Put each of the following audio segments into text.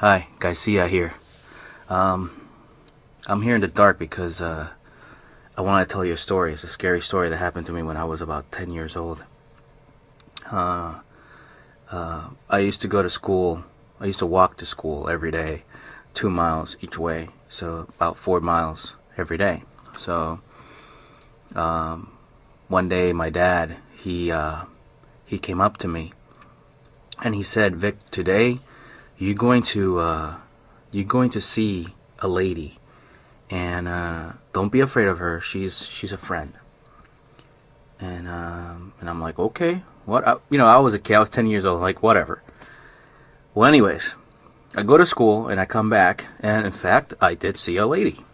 Hi, Garcia here. Um, I'm here in the dark because I want to tell you a story. It's a scary story that happened to me when I was about 10 years old. Uh, I used to go to school. I used to walk to school every day, 2 miles each way, so about 4 miles every day. So um, one day, my dad he came up to me and he said, "Vic, today you're going to see a lady, and don't be afraid of her. She's a friend." And I'm like, okay, what? I was a kid. I was 10 years old. Like, whatever. Well, anyways, I go to school and I come back, and in fact, I did see a lady.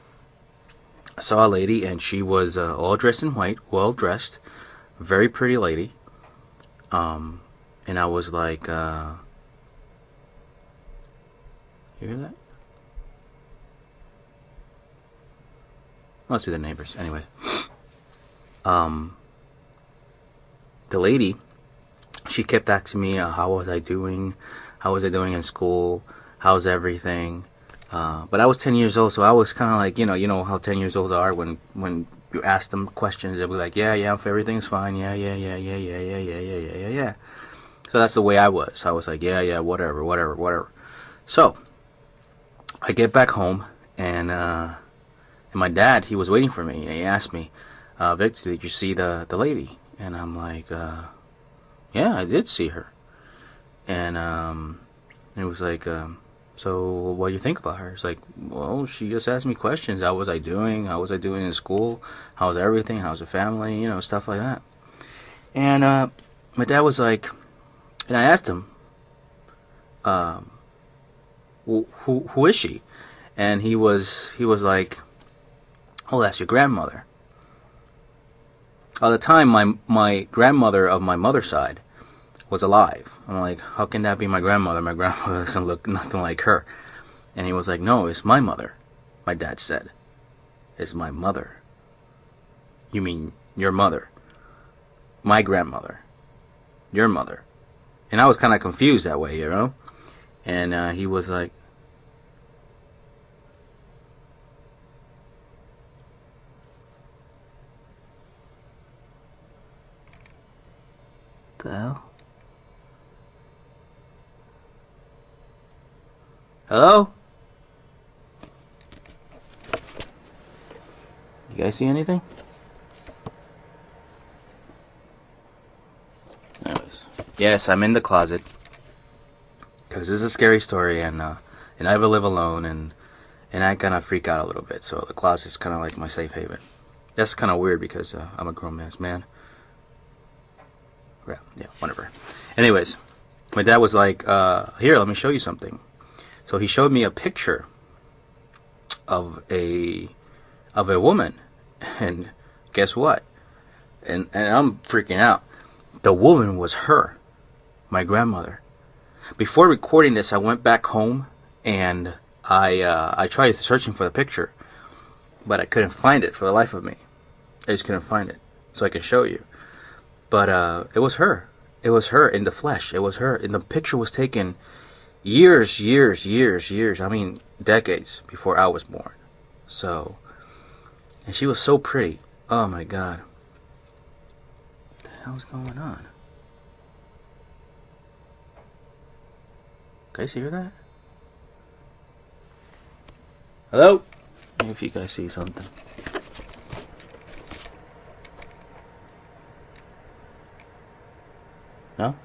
I saw a lady, and she was all dressed in white, well dressed, very pretty lady. Um, and I was like, you hear that? Must be the neighbors. Anyway, um, the lady, she kept asking me, how was I doing? How was I doing in school? How's everything? But I was 10 years old, so I was kind of like, you know how 10 years old are when you ask them questions, they'll be like, yeah, yeah, if everything's fine, yeah, yeah, yeah, yeah, yeah, yeah, yeah, yeah, yeah, yeah, yeah. So that's the way I was. I was like, yeah, yeah, whatever, whatever, whatever. So I get back home, and my dad, he was waiting for me. He asked me, Victor, did you see the lady? And I'm like, yeah, I did see her. And it was like, so what do you think about her? It's like, well, she just asked me questions. How was I doing? How was I doing in school? How was everything? How's the family? Stuff like that. And my dad was like, and I asked him, um, who is she? And he was like, oh, that's your grandmother. At the time, my grandmother of my mother's side was alive. I'm like, how can that be my grandmother? My grandmother doesn't look nothing like her. And he was like, no, it's my mother. My dad said, it's my mother. You mean your mother? My grandmother. Your mother. And I was kind of confused that way, And he was like, the hell? Hello? You guys see anything? Anyways. Yes, I'm in the closet. Because this is a scary story, and I ever live alone, and I kind of freak out a little bit. So the closet's kind of like my safe haven. That's kind of weird because I'm a grown ass man. Yeah, whatever. Anyways, my dad was like, here, let me show you something. So he showed me a picture of a woman, and guess what? And I'm freaking out. The woman was her, my grandmother. Before recording this, I went back home and I tried searching for the picture, but I couldn't find it for the life of me. I just couldn't find it, so I can show you. But it was her. It was her in the flesh. It was her. And the picture was taken years, years, years, years. I mean, decades before I was born. So, and she was so pretty. Oh my God. What the hell's going on? Guys, hear that? Hello? Maybe if you guys see something. No?